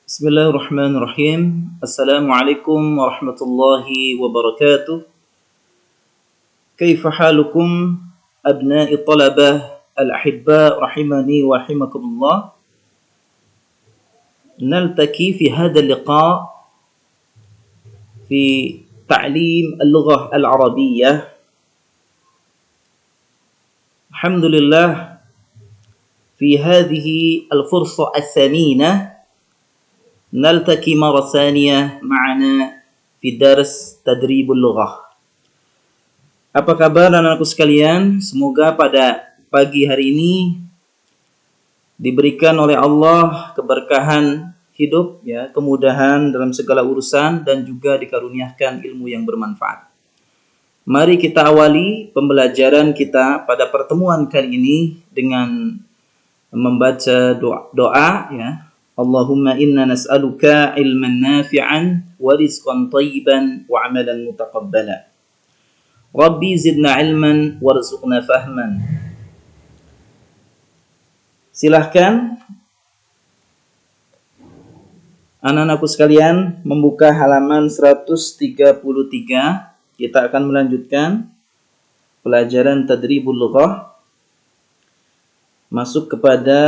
Bismillahirrahmanirrahim. Assalamualaikum warahmatullahi wabarakatuh. Kaifa halukum abna'i talabah al-ahibba rahimani wa rahimakumullah. Naltaki fi hadha al-liqa fi ta'lim al-lughah al-arabiyyah. Alhamdulillah fi hadhihi al-fursa al-thaminah نلتقي مرة ثانية معنا في درس تدريب اللغة. Apa kabar anak-anakku sekalian? Semoga pada pagi hari ini diberikan oleh Allah keberkahan hidup, ya, kemudahan dalam segala urusan dan juga dikaruniakan ilmu yang bermanfaat. Mari kita awali pembelajaran kita pada pertemuan kali ini dengan membaca doa, ya. Allahumma inna nas'aluka ilman nafi'an wa rizqan tayyiban wa amalan mutaqabbala. Rabbi zidna ilman warzuqna fahman. Silahkan anak-anakku sekalian membuka halaman 133. Kita akan melanjutkan pelajaran tadribul lughah. Masuk kepada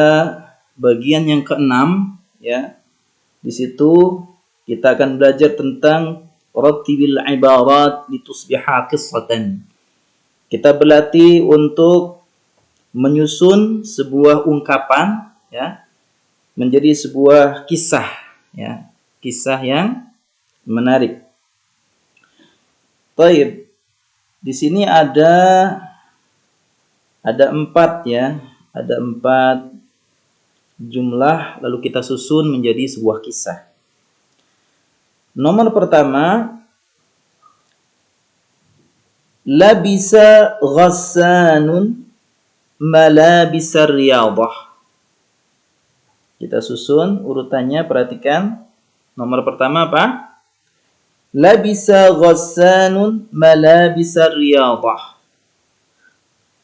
bagian yang keenam. Ya, di situ kita akan belajar tentang rattibil ibarat litusbiha qissatan. Kita berlatih untuk menyusun sebuah ungkapan, ya, menjadi sebuah kisah, ya, kisah yang menarik. Baik, di sini ada 4, ya, ada 4 jumlah, lalu kita susun menjadi sebuah kisah. Nomor pertama, labisa ghassanun malabisar riyadah. Kita susun urutannya, perhatikan. Nomor pertama apa? Labisa ghassanun malabisar riyadah.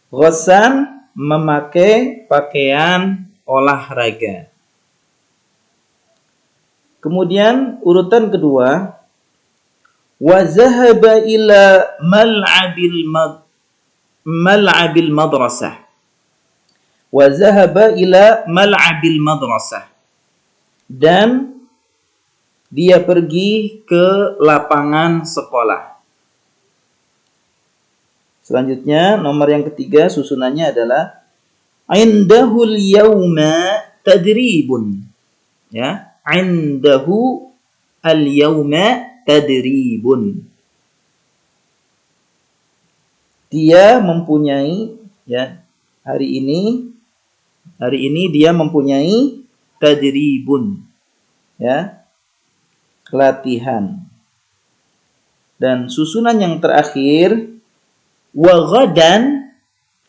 Ghassan memakai pakaian olahraga. Kemudian urutan kedua, wa zahaba ila mal'abil madrasah. Wa zahaba ila mal'abil madrasah. Dan dia pergi ke lapangan sekolah. Selanjutnya, nomor yang ketiga susunannya adalah indahul yawma tadribun. Ya, indahu al yawma tadribun. Dia mempunyai, ya, hari ini dia mempunyai tadribun, ya, latihan. Dan susunan yang terakhir, wa ghadan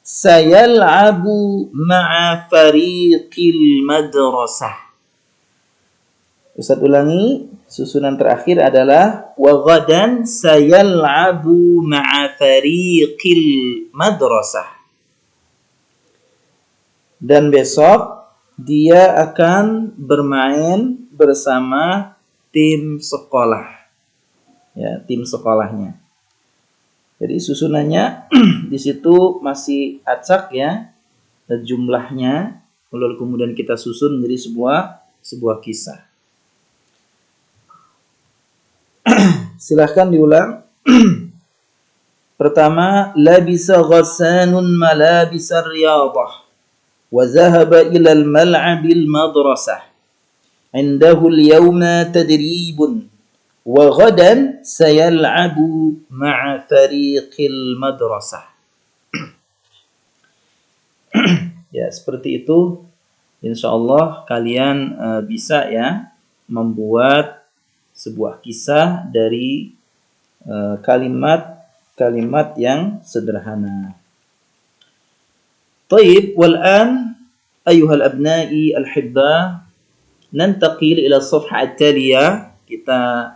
sayal'abu ma'a fariqil madrasah. Ustaz ulangi, susunan terakhir adalah wa ghadan sayal'abu ma'a fariqil madrasah. Dan besok dia akan bermain bersama tim sekolah. Ya, tim sekolahnya. Jadi susunannya di situ masih acak, ya, jumlahnya, lalu kemudian kita susun menjadi sebuah kisah. Silahkan diulang. Pertama, labisa ghassanun malabisar riyadah wa zahaba ila al-mal'abil madrasah. Indahu al-yawma tadribun wa ghadan sayal'abu ma'a fariqil madrasah. Ya, seperti itu. Insyaallah kalian bisa, ya, membuat sebuah kisah dari kalimat-kalimat yang sederhana. Taib, wal an ayuhal abna'i al-hibba nantaqil ila as-safha at-taliyah. Kita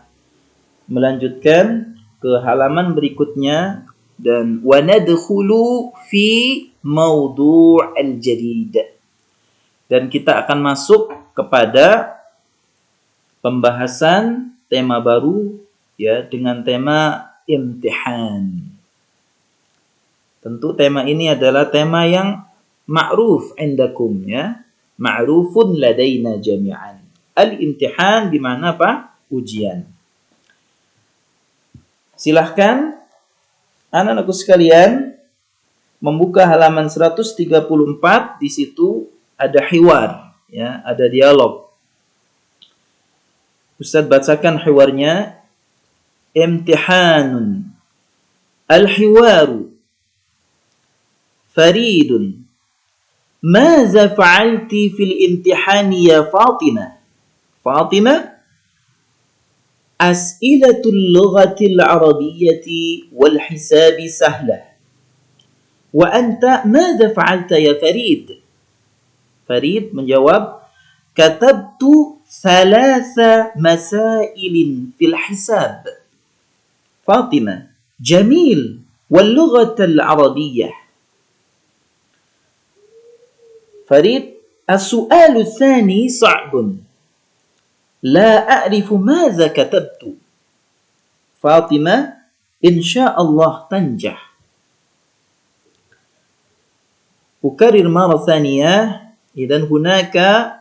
melanjutkan ke halaman berikutnya dan wa nadkhulu fi mawdu' al-jadid. Dan kita akan masuk kepada pembahasan tema baru ya dengan tema imtihan. Tentu tema ini adalah tema yang ma'ruf indakum ya. Ma'rufun ladaina jami'an. Al-imtihan bimana apa? Ujian. Silahkan anak-anakku sekalian membuka halaman 134. Di situ ada hiwar ya, ada dialog. Ustaz bacakan hiwarnya. Imtihanun al-hiwaru faridun maza fa'alti fil imtihani ya Fatimah. Fatimah as'ilatul lughatil arabiyyati wal hisabi sahlah wa anta maza fa'alta ya Farid. Farid menjawab, katabtu thalatha masailin fil hisab. Fatimah, jamil wal lughatal arabiyyah. Farid, as-su'alu tsani sa'bun. La a'rifu madza katabtu. Fatimah, insyaallah tanjah. Ukarrir marah thaniyah. Idzan hunaka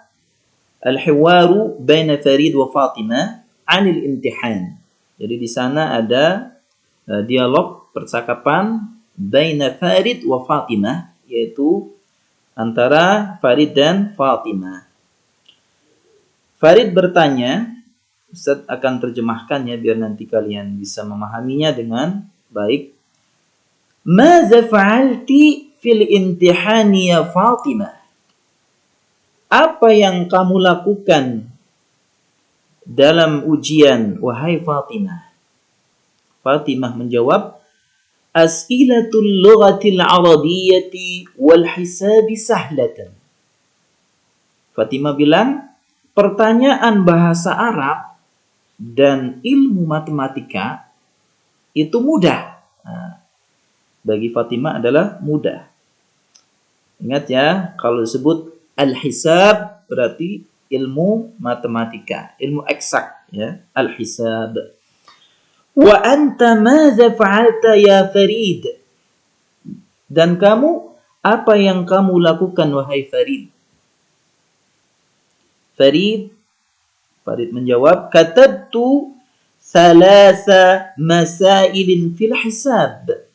al-hiwaru baina Farid wa Fatimah 'anil imtihan. Jadi di sana ada dialog percakapan baina Farid wa Fatimah, yaitu antara Farid dan Fatimah. Farid bertanya, Ustaz akan terjemahkannya biar nanti kalian bisa memahaminya dengan baik. Madza fa'alti fil imtihani ya Fatimah? Apa yang kamu lakukan dalam ujian, wahai Fatimah? Fatimah menjawab, as'ilatul lughatil arabiyyati wal hisabi sahlatan. Fatimah bilang, pertanyaan bahasa Arab dan ilmu matematika itu mudah. Nah, bagi Fatimah adalah mudah. Ingat ya, kalau disebut al-hisab berarti ilmu matematika, ilmu eksak ya, al-hisab. Wa anta madza fa'alta ya Farid? Dan kamu, apa yang kamu lakukan wahai Farid? Farid menjawab, katabtu thalatha masailin fil hisab.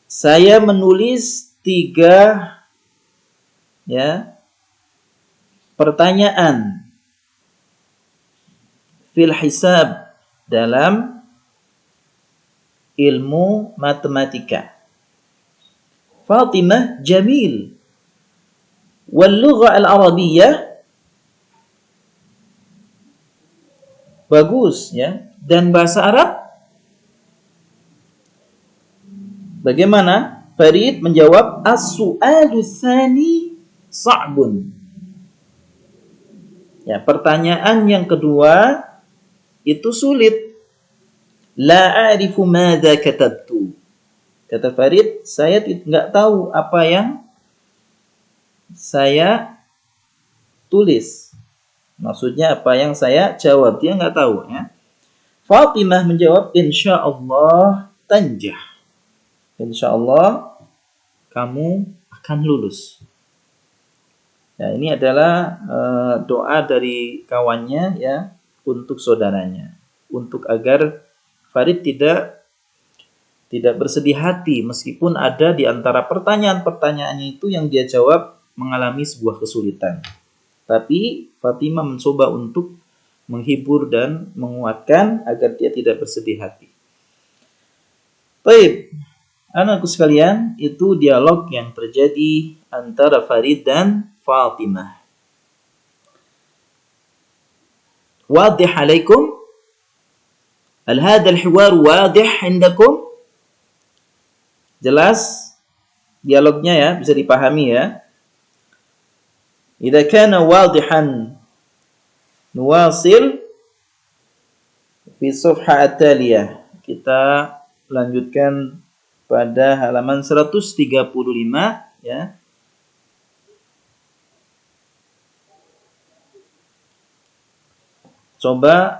Saya menulis 3 ya pertanyaan fil hisab dalam ilmu matematika. Fatimah, jamil. Wal lugha al-arabiyyah, bagus ya. Dan bahasa Arab bagaimana? Farid menjawab, as-su'alu tsani sa'bun. Ya, pertanyaan yang kedua itu sulit. La a'rifu madza katabtu. Kata Farid, saya tidak tahu apa yang saya tulis. Maksudnya apa yang saya jawab, dia nggak tahu ya. Fatimah menjawab, insyaallah tanjah. Insyaallah kamu akan lulus. Ya, ini adalah doa dari kawannya ya untuk saudaranya, untuk agar Farid tidak bersedih hati meskipun ada di antara pertanyaan-pertanyaannya itu yang dia jawab mengalami sebuah kesulitan. Tapi Fatimah mencoba untuk menghibur dan menguatkan agar dia tidak bersedih hati. Baik, anakku sekalian, itu dialog yang terjadi antara Farid dan Fatimah. Wadih alaikum? Hal hadha al-hiwar wadih indakum? Jelas dialognya ya, bisa dipahami ya. Idza kana wadihan nuwasil fi safha at-taliyah. Kita lanjutkan pada halaman 135 ya. Coba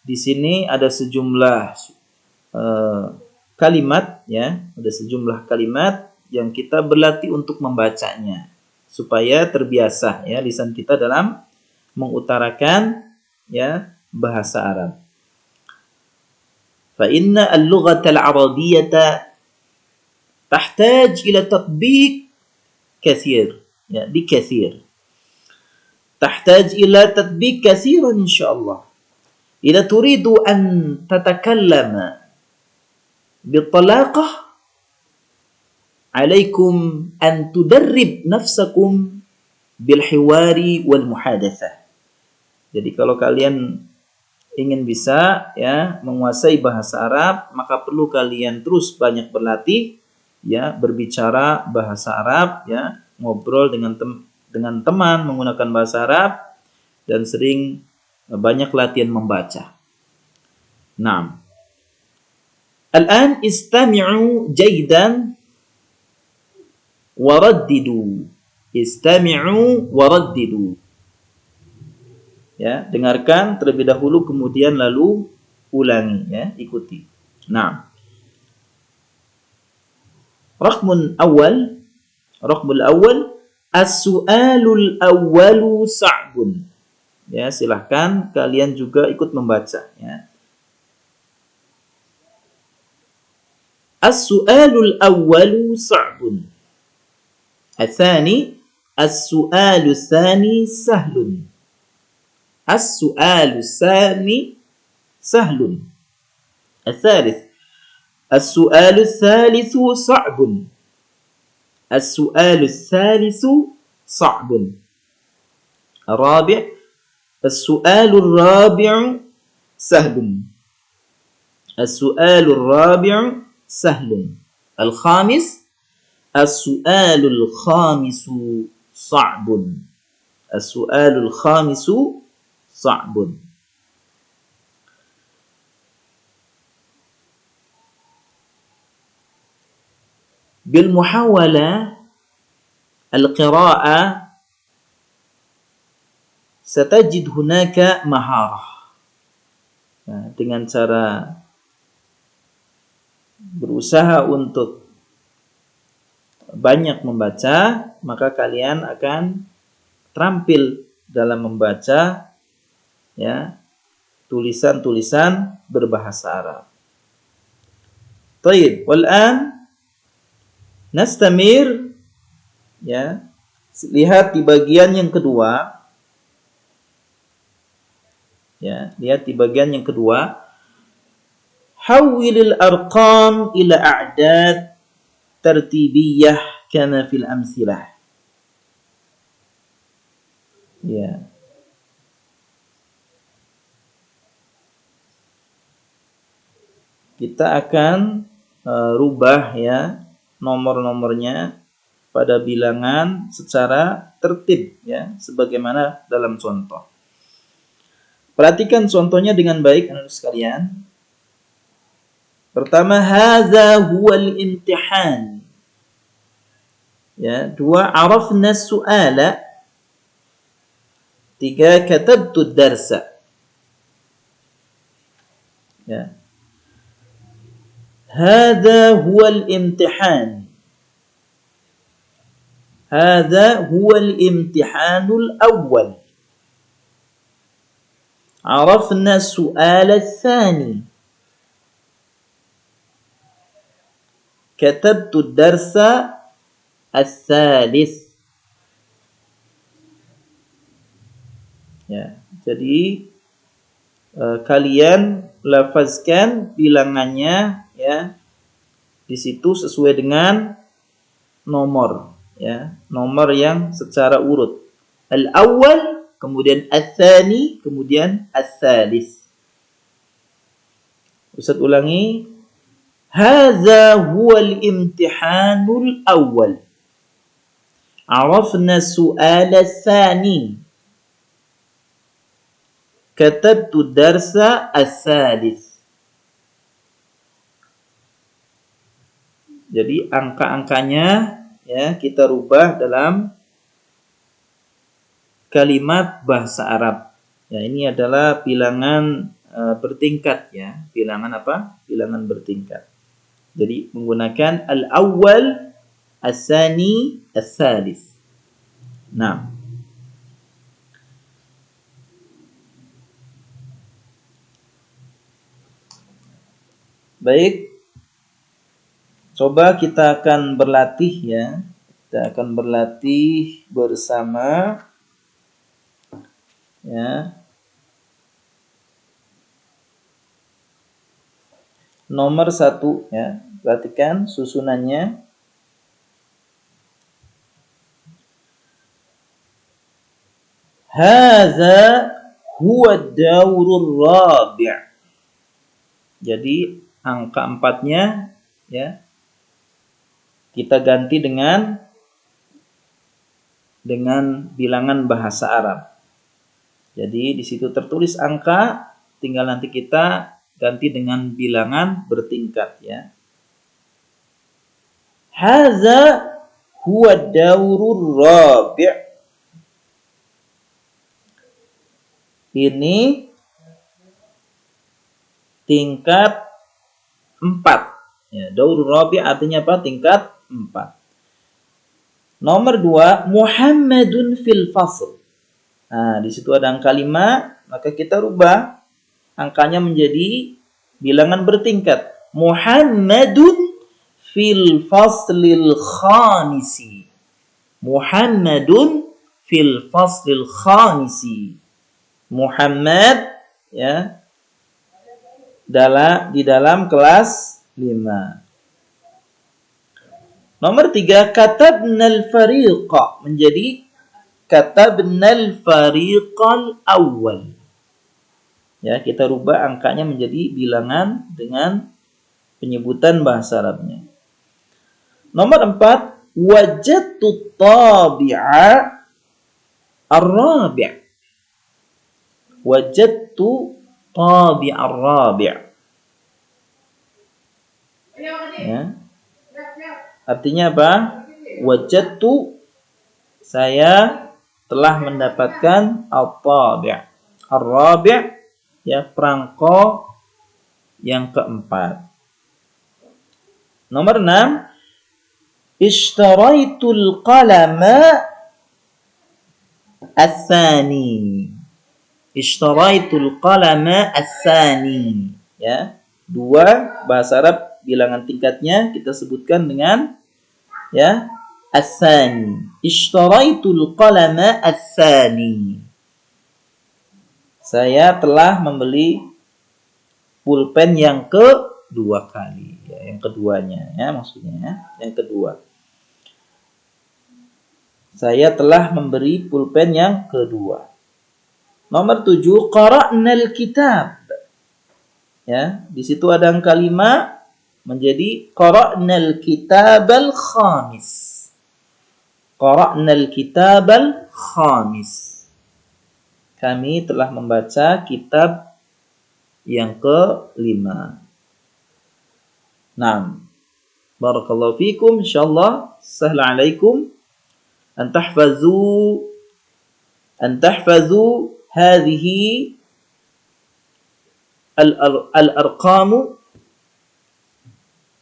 di sini ada sejumlah kalimat ya, ada sejumlah kalimat yang kita berlatih untuk membacanya supaya terbiasa ya lisan kita dalam mengutarakan ya bahasa Arab. Fa inna al-lughata al-arabiyyata tahtaj ila tatbiq katsir ya bikatsir. Tahtaj ila tatbiq katsiran insyaallah. Idza turidu an tatakallama bitalaqah alaikum an tudarrib nafsakum bil hiwari wal muhadatsah. Jadi kalau kalian ingin bisa ya menguasai bahasa Arab, maka perlu kalian terus banyak berlatih ya berbicara bahasa Arab ya, ngobrol dengan teman menggunakan bahasa Arab dan sering banyak latihan membaca. Naam. Al-an istami'u jaydan waraddidu. Istami'u waraddidu. Ya, dengarkan terlebih dahulu kemudian lalu ulangi ya, ikuti. Nah. Raqmul awal as-su'alul awwalu sa'bun. Ya, silahkan kalian juga ikut membaca ya. As-su'alul awwalu sa'bun. Atsani as-su'alu tsani sahlun. As-su'alu tsani sahlun. Ats-tsalits as-su'alu tsalitsu sa'bun. As-su'alu tsalitsu sa'bun. Ar-rabi' as-su'alu ar-rabi'u sahlun. As-su'alu ar-rabi'u sahlun. Al-khamis as-su'alu al-khamisu sa'bun. As-su'alu al-khamisu sa'bun. Bil muhawala al-qira'ah satajid hunaka maharah. Nah, dengan cara berusaha untuk banyak membaca, maka kalian akan terampil dalam membaca ya tulisan-tulisan berbahasa Arab. Baik, wal'an nastamir ya. Lihat di bagian yang kedua. Ya, lihat di bagian yang kedua. Hawwilil arqam ila a'dad tertibiyah kama fil amsilah. Ya. Kita akan rubah ya nomor-nomornya pada bilangan secara tertib ya sebagaimana dalam contoh. Perhatikan contohnya dengan baik anak sekalian. Pertama, hadza huwal imtihan. Ya, dua, arafna su'ala. Tiga, katabtu darsa. Ya. Hadza huwal imtihan. Hadza huwal imtihanul awwal. Arafna su'ala tsani. Katabtu darsa as-salis. Ya, jadi kalian lafazkan bilangannya ya di situ sesuai dengan nomor ya, nomor yang secara urut. Al-awwal, kemudian ats-tsani, kemudian ats-tsalis. Ustaz ulangi. Hadza huwal imtihanul awwal. Arafna su'ala tsani. Katabtu darsa as-salis. Jadi angka-angkanya ya kita rubah dalam kalimat bahasa Arab Ya, ini adalah bilangan bertingkat ya. Bilangan apa? Bilangan bertingkat. Jadi menggunakan al-awwal, as-sani, as-salis. Nah, baik. Coba kita akan berlatih ya. Kita akan berlatih bersama ya. Nomor 1 ya. Perhatikan susunannya. Hadza huwa ad-daurur rabi'. Jadi angka 4-nya ya kita ganti dengan bilangan bahasa Arab. Jadi di situ tertulis angka, tinggal nanti kita ganti dengan bilangan bertingkat ya. Hadza huwa ad-daurur rabi'. Ini tingkat 4. Ya, daurur rabi' artinya apa? Tingkat 4. Nomor 2, Muhammadun fil fasl. Nah, di situ ada angka 5, maka kita rubah angkanya menjadi bilangan bertingkat. Muhammadun fil faslil khamisi. Muhammadun fil faslil khamisi. Muhammad ya di dalam kelas 5. Nomor 3, katabnal fariqa menjadi katabnal fariqal awal. Ya, kita rubah angkanya menjadi bilangan dengan penyebutan bahasa Arabnya. Nomor 4, wajadtu tabi'a ar-rabi'. Wajadtu tabi'a ar-rabi'. Ya. Artinya apa? Wajadtu, saya telah mendapatkan at-tabi'. Ar-rabi' ya, perangko yang keempat. Nomor 6, ishtaraitul qalama as-sani. Ishtaraitul qalama as-sani. Ya, 2 bahasa Arab bilangan tingkatnya kita sebutkan dengan ya as-sani. Ishtaraitul qalama as-sani. Saya telah membeli pulpen yang kedua kali. Ya, yang keduanya ya maksudnya ya, yang kedua. Saya telah memberi pulpen yang kedua. Nomor 7, qara'nal kitab. Ya, di situ ada angka 5 menjadi qara'nal kitabal khamis. Qara'nal kitabal khamis. Kami telah membaca kitab yang ke-5. Naam. Barakallahu fikum, insyaallah sahla alaikum an tahfazu hadhihi al-arqamu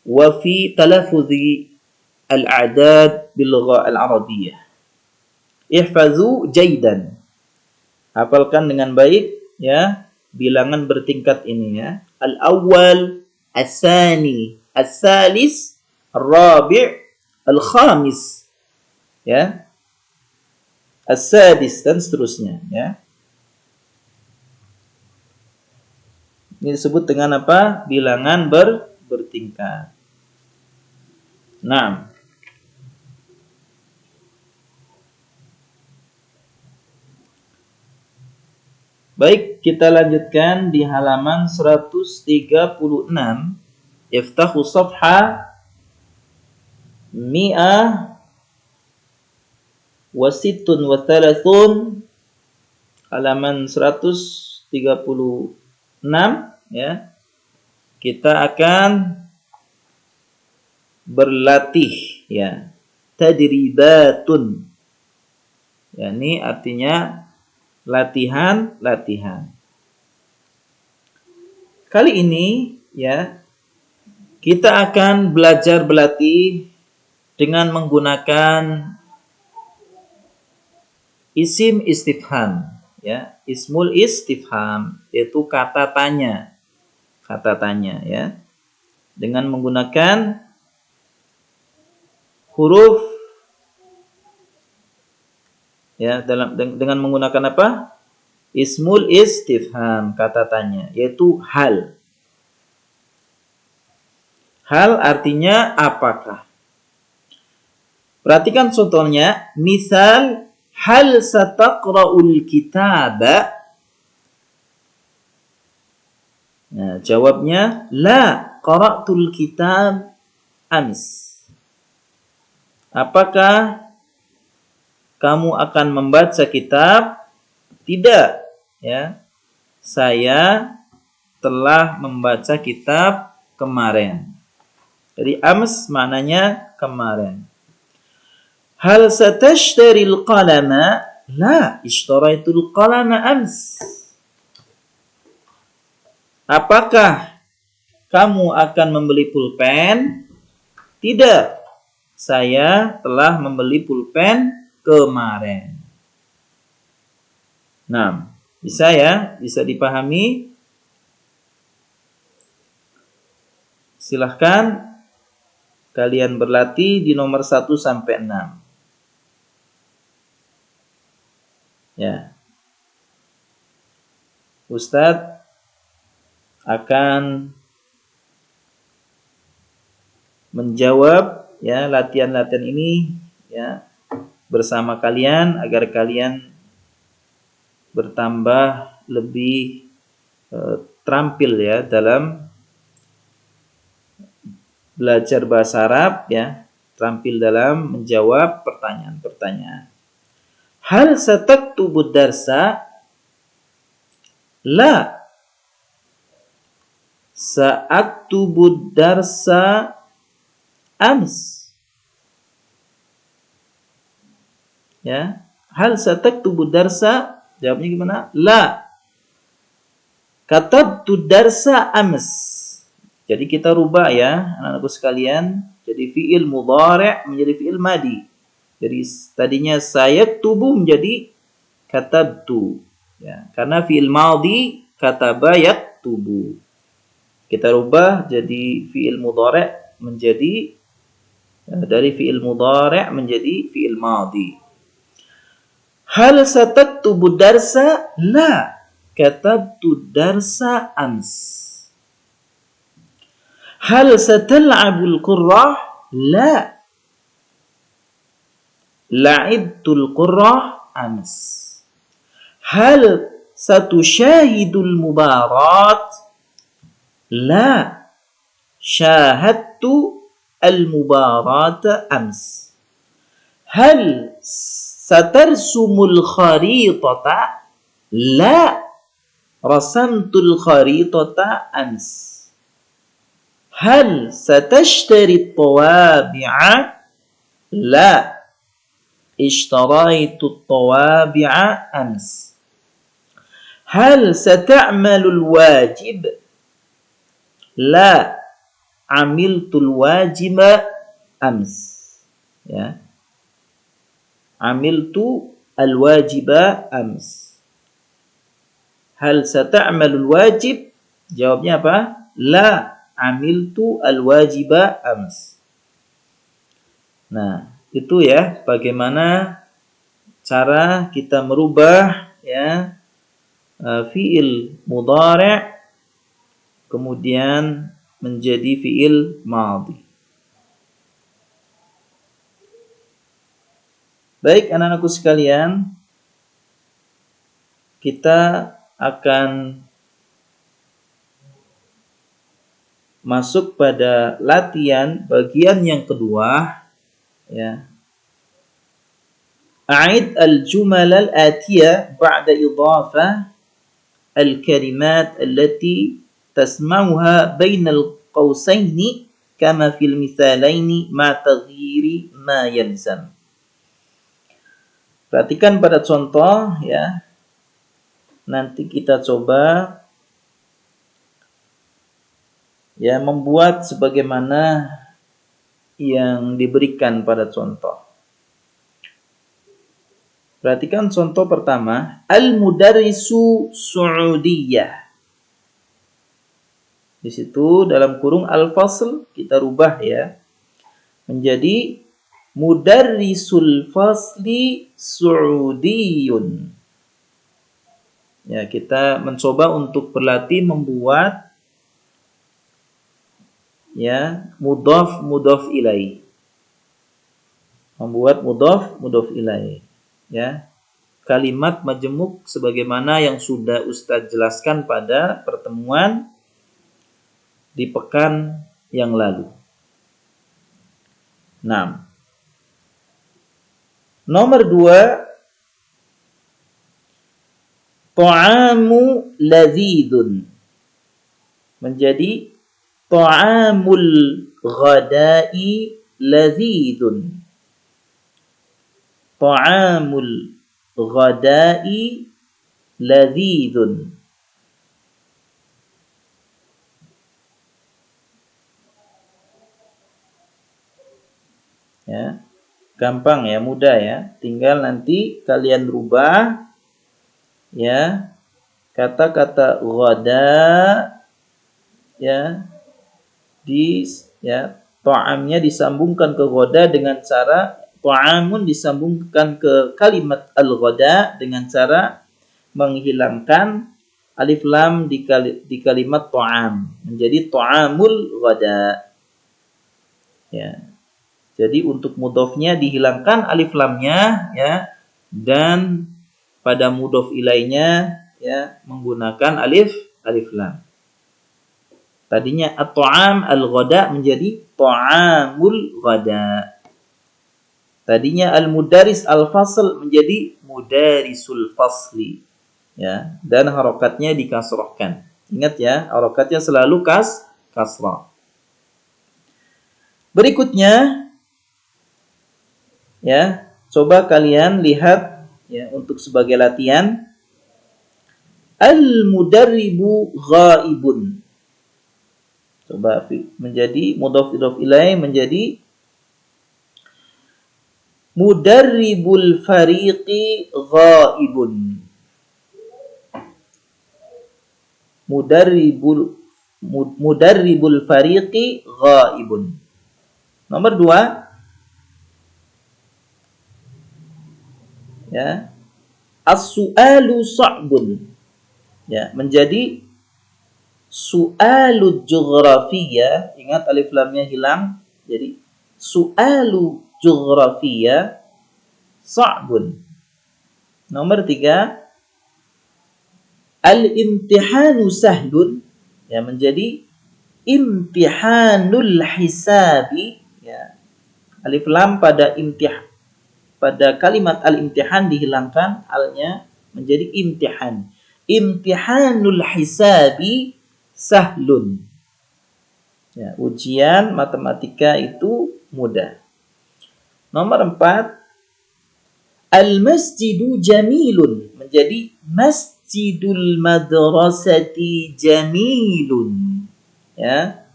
wa fi talaffuzi al-a'dad bil lugha al-arabiyyah. Ihfazu jaydan. Hafalkan dengan baik ya bilangan bertingkat ini ya. Al-awwal, as-sani, as-salis, ar-rabi', al-khamis. Ya. As-sadis dan seterusnya ya. Ini disebut dengan apa? Bilangan bertingkat. Nah, baik, kita lanjutkan di halaman 136. Iftahu safha mi'ah wa sittun wa thalathun, halaman 136 ya. Kita akan berlatih ya. Tadribatun. Ya, ini artinya latihan. Kali ini ya kita akan belajar berlatih dengan menggunakan isim istifham, ya, ismul istifham, yaitu kata tanya ya, dengan menggunakan huruf, ya, dengan menggunakan apa? Ismul istifham, kata tanya, yaitu hal. Hal artinya apakah? Perhatikan contohnya, misal hal sataqra'ul kitaba. Nah, jawabnya la qara'tul kitab ams. Apakah kamu akan membaca kitab? Tidak, ya. Saya telah membaca kitab kemarin. Jadi ams maknanya kemarin. Hal satashtaril qalama? La, ishtaraitul qalama ams. Apakah kamu akan membeli pulpen? Tidak, saya telah membeli pulpen kemarin. Nah, bisa ya? Bisa dipahami? Silahkan kalian berlatih di nomor 1 sampai 6. Ya. Ustadz akan menjawab ya latihan-latihan ini ya bersama kalian agar kalian bertambah lebih terampil ya dalam belajar bahasa Arab, ya, terampil dalam menjawab pertanyaan-pertanyaan. Hal sataktubu darsa? La, sa'aktubu darsa ams. Ya, hal sataktubu darsa? Jawabnya gimana? La, katabtu darsa ams. Jadi kita rubah ya, anak-anakku sekalian. Jadi fi'il mudhari' menjadi fi'il madi. Jadi tadinya sayaktubu menjadi katabtu. Ya, karena fi'il madhi kataba yaktubu. Kita rubah jadi fi'il mudhari' menjadi dari fi'il mudhari' menjadi fi'il madhi. Hal sataktubu darsa? La, katabtu darsa ams. Hal satal'abul qurrah? La, la'ibtul qurrah ams. Hal satushahidul mubarat? La, syahadtu al-mubarat ams. Hal satarsumul kharitata? La, rasamtul kharitata ams. Hal satashtari tawabi'a? La, ishtaraitu tawabi'a ams. Hal sata'malul wajib? La, amiltul wajiba ams. Ya, amiltu al-wajiba ams. Hal sata'malul wajib? Jawabnya apa? La, amiltu al-wajiba ams. Nah, itu ya bagaimana cara kita merubah ya fi'il mudhari' kemudian menjadi fi'il madhi. Baik anak-anakku sekalian, kita akan masuk pada latihan bagian yang kedua ya. A'id al-jumal al-atiyah ba'da idhafah al-kalimat allati tasma'uha bainal qawsaini kama fil mithalaini ma taghyiri ma yalzam. Perhatikan pada contoh ya. nanti kita coba ya membuat sebagaimana yang diberikan pada contoh. Perhatikan contoh pertama, al-mudarrisu Su'udiyah. Di situ dalam kurung al-fasl kita rubah ya menjadi mudarrisul fasli Su'udiyun. Ya, kita mencoba untuk berlatih membuat ya mudhaf ilaih. Membuat mudhaf ilaih. Ya, kalimat majemuk sebagaimana yang sudah Ustadz jelaskan pada pertemuan di pekan yang lalu. 6. Nomor 2, ta'amu ladzidun menjadi ta'amul ghadai ladzidun. Ta'amul ghadai ladzidun. Ya, gampang ya, mudah ya. Tinggal nanti kalian rubah ya kata-kata ghada ya ta'amnya disambungkan ke ghada dengan cara ta'amun disambungkan ke kalimat al-ghada dengan cara menghilangkan alif lam di kalimat ta'am menjadi ta'amul ghada. Ya. Jadi untuk mudhofnya dihilangkan alif lamnya ya dan pada mudhof ilaihnya ya menggunakan alif lam. Tadinya at-ta'am al-ghada menjadi ta'amul ghada. Tadinya al-mudaris al-fasl menjadi mudarisul fasli. Ya, dan harokatnya dikasrohkan. Ingat ya, harokatnya selalu kasrah. Berikutnya ya, coba kalian lihat ya untuk sebagai latihan al-mudarribu ghaibun. Coba menjadi mudhaf ilaih menjadi mudarribul fariqi ghaibun. Mudarribul fariqi ghaibun. Nomor 2 ya. As-su'alu sa'bun. Ya, menjadi su'alu jughrafiyah. Ingat alif lamnya hilang. Jadi su'alu jughrafiyah sa'bun. Nomor 3 al-imtihanu sahlun ya menjadi imtihanul hisabi ya. Alif lam pada kalimat al-imtihan dihilangkan alnya menjadi imtihan. Imtihanul hisabi sahlun. Ya, ujian matematika itu mudah. Nomor 4 al-masjidu jamilun menjadi masjidul madrasati jamilun. Ya.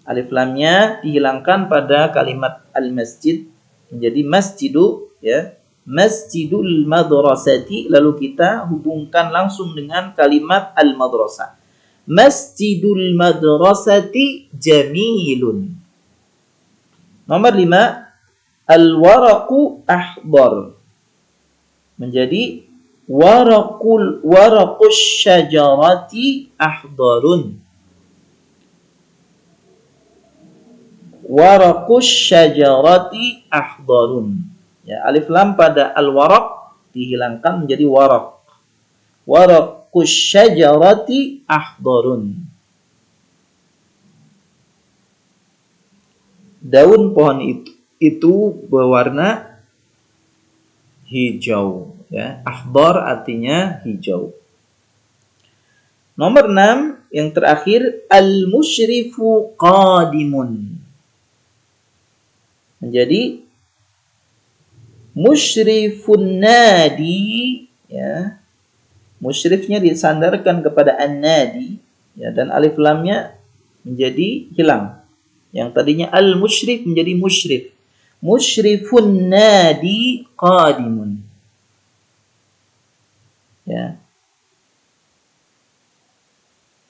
Alif lamnya dihilangkan pada kalimat al-masjid menjadi masjidu ya. Masjidul madrasati lalu kita hubungkan langsung dengan kalimat al-madrasah. Masjidul madrasati jamilun. Nomor 5 al-waraqu ahdar menjadi waraqus syajarati ahdarun. Waraqus syajarati ahdarun. Ya, alif lam pada al-waraq dihilangkan menjadi waraq. Waraqus syajarati ahdarun. Daun pohon itu berwarna hijau ya. Akhdar artinya hijau. Nomor 6 yang terakhir al-musyrifu qadimun menjadi musyrifun nadi ya. Musyrifnya disandarkan kepada an-nadi, ya, dan alif lamnya menjadi hilang. Yang tadinya al-musyrif menjadi musyrif. Musyrifun nadi qadimun. Ya.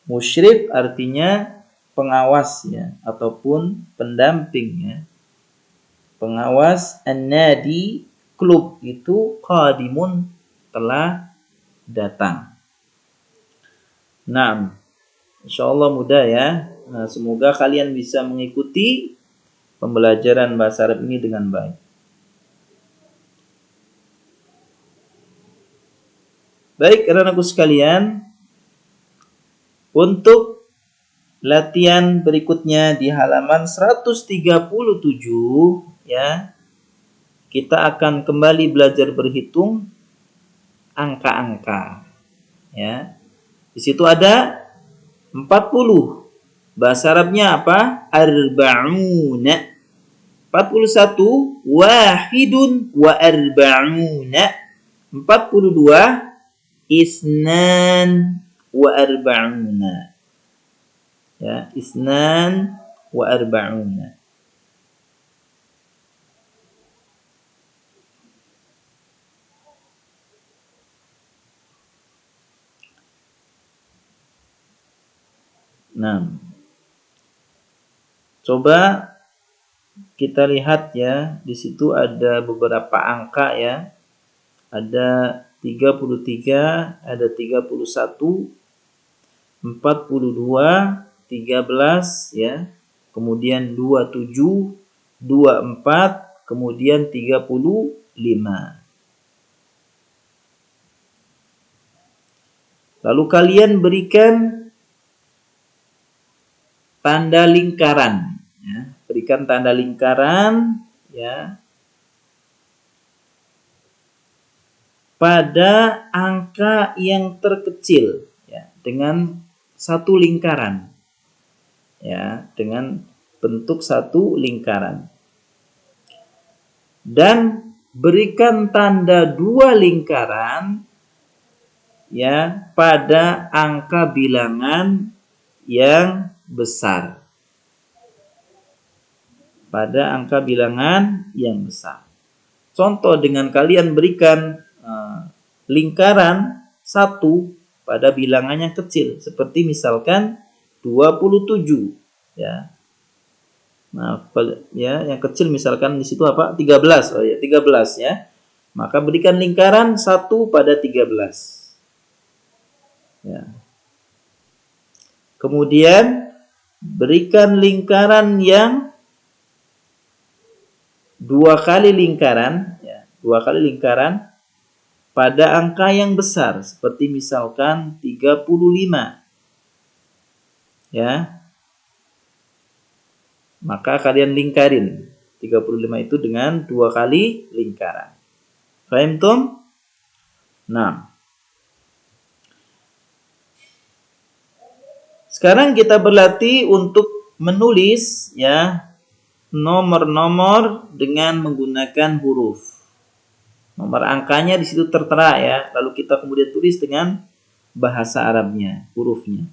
Musyrif artinya pengawas, ya, ataupun pendamping, ya. Pengawas an-nadi klub itu qadimun telah datang. Nah, insyaallah mudah ya. Nah, semoga kalian bisa mengikuti pembelajaran bahasa Arab ini dengan baik. Baik, anak-anakku sekalian, untuk latihan berikutnya di halaman 137, ya, kita akan kembali belajar berhitung angka-angka, ya. Di situ ada 40. Bahasa Arabnya apa? Arba'una. 41 wahidun wa arba'una. 42 isnan wa arba'una. Ya, isnan wa arba'una. Nah, coba kita lihat ya, di situ ada beberapa angka ya. Ada 33, ada 31, 42, 13 ya. Kemudian 27, 24, kemudian 35. Lalu kalian berikan tanda lingkaran, ya. Berikan tanda lingkaran, ya, pada angka yang terkecil, ya, dengan satu lingkaran, ya, dengan bentuk satu lingkaran. Dan berikan tanda dua lingkaran, ya, pada angka bilangan yang besar. Pada angka bilangan yang besar. Contoh dengan kalian berikan lingkaran 1 pada bilangan yang kecil, seperti misalkan 27, ya. Nah, ya, yang kecil misalkan di situ apa? 13. Oh ya, 13 ya. Maka berikan lingkaran 1 pada 13. Ya. Kemudian berikan lingkaran yang 2 kali lingkaran, ya, 2 kali lingkaran pada angka yang besar, seperti misalkan 35. Ya. Maka kalian lingkarin 35 itu dengan 2 kali lingkaran. Paham tum? Nah. Sekarang kita berlatih untuk menulis, ya, nomor-nomor dengan menggunakan huruf. Nomor angkanya di situ tertera ya, lalu kita kemudian tulis dengan bahasa Arabnya, hurufnya.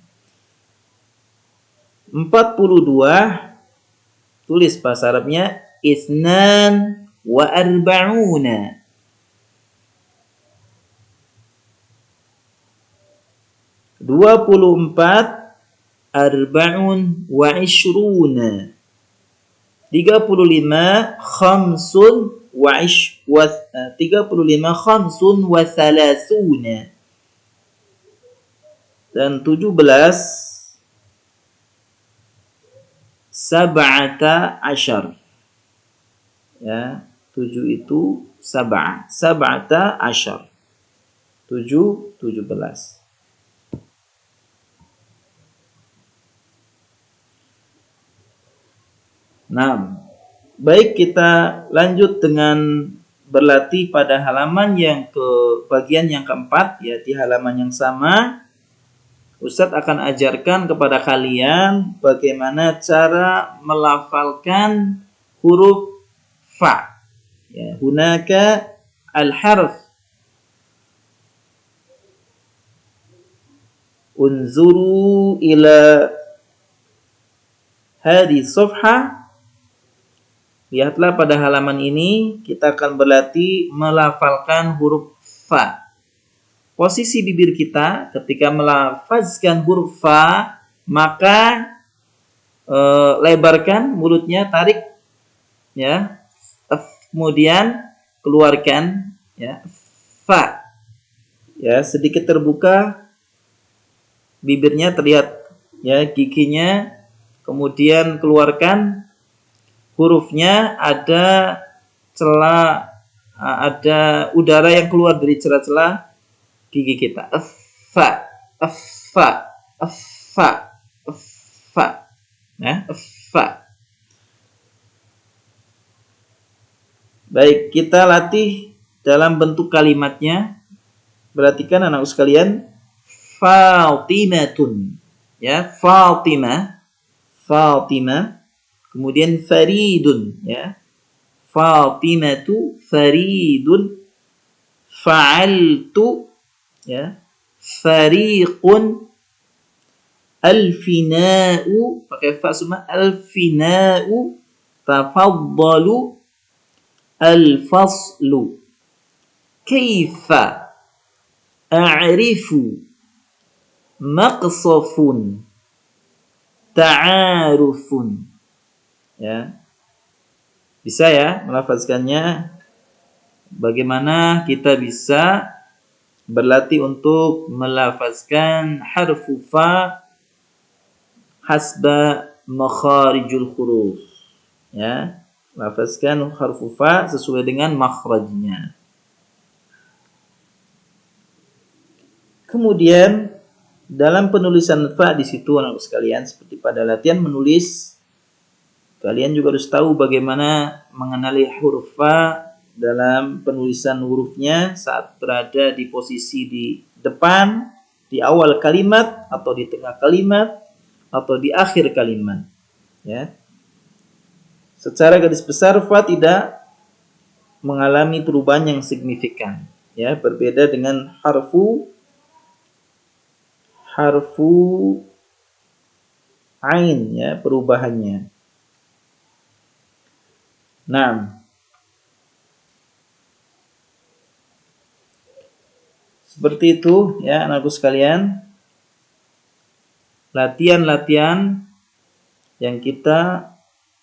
42 tulis bahasa Arabnya isnan wa arba'una. 24 arba'un wa ishruna. 35 khamsun wa 35 khamsun wa thalathuna. Dan 17 sab'ata asyar. Ya, 7 itu sab'ata asyar. 17. Nah, baik, kita lanjut dengan berlatih pada halaman yang bagian yang keempat, ya, di halaman yang sama. Ustadz akan ajarkan kepada kalian bagaimana cara melafalkan huruf fa. Ya, hunaka al-harf unzuru ila hadhihi safha. Lihatlah pada halaman ini, kita akan berlatih melafalkan huruf fa. Posisi bibir kita ketika melafazkan huruf fa, maka lebarkan mulutnya, tarik ya. Kemudian keluarkan ya, fa. Ya, sedikit terbuka bibirnya, terlihat ya giginya. Kemudian keluarkan hurufnya, ada celah, ada udara yang keluar dari celah-celah gigi kita. Fa, fa, fa, fa. Nah, fa. Baik, kita latih dalam bentuk kalimatnya. Perhatikan anak sekalian. Fatimatun. Ya, Fatimah. Fatimah. Kemudian faridun, ya. Fatimatu faridun. Fa'altu, ya. Fariqun. Alfina'u, pakai fa semua. Alfina'u. Tafaddalu. Al-faslu. Kaifa a'rifu. Maqsafun. Ta'arufun. Ya. Bisa ya melafazkannya. Bagaimana kita bisa berlatih untuk melafazkan harfu fa hasba makharijul huruf. Ya. Lafazkan harfu fa sesuai dengan makhrajnya. Kemudian dalam penulisan fa di situ anak sekalian, seperti pada latihan menulis, kalian juga harus tahu bagaimana mengenali huruf fa dalam penulisan hurufnya saat berada di posisi di depan, di awal kalimat, atau di tengah kalimat, atau di akhir kalimat. Ya. Secara garis besar fa tidak mengalami perubahan yang signifikan. Ya, berbeda dengan harfu ain, ya, perubahannya. Nah, seperti itu ya anakku sekalian, latihan-latihan yang kita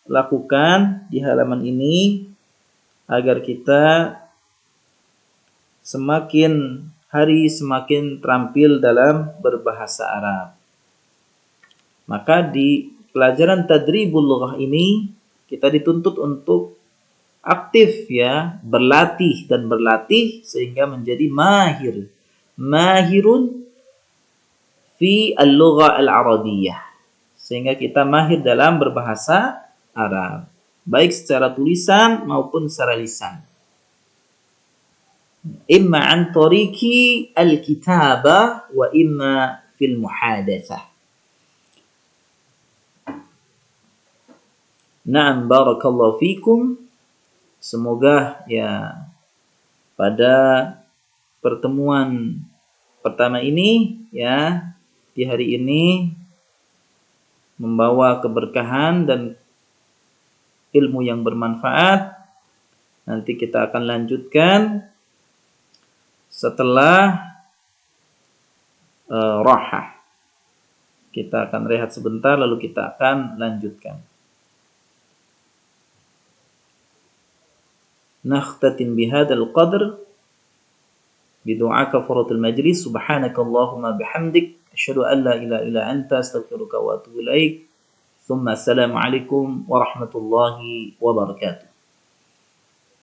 lakukan di halaman ini agar kita semakin hari semakin terampil dalam berbahasa Arab. Maka di pelajaran Tadribul Lughah ini kita dituntut untuk aktif ya, berlatih dan berlatih sehingga menjadi mahir. Mahirun fi al-lugha al-arabiyyah. Sehingga kita mahir dalam berbahasa Arab, baik secara tulisan maupun secara lisan. Imma an tariqi al-kitabah wa imma fil muhadatsah. Na'am, barakallahu fikum. Semoga ya pada pertemuan pertama ini ya di hari ini membawa keberkahan dan ilmu yang bermanfaat. Nanti kita akan lanjutkan setelah rahah. Kita akan rehat sebentar lalu kita akan lanjutkan. Nakhtatim bihadzal qadr bidu'a kafaratul majlis. Subhanakallahumma bihamdik asyhadu an la ilaha illa anta astaghfiruka wa atubu ilaik. Thumma assalamu alaikum warahmatullahi wabarakatuh.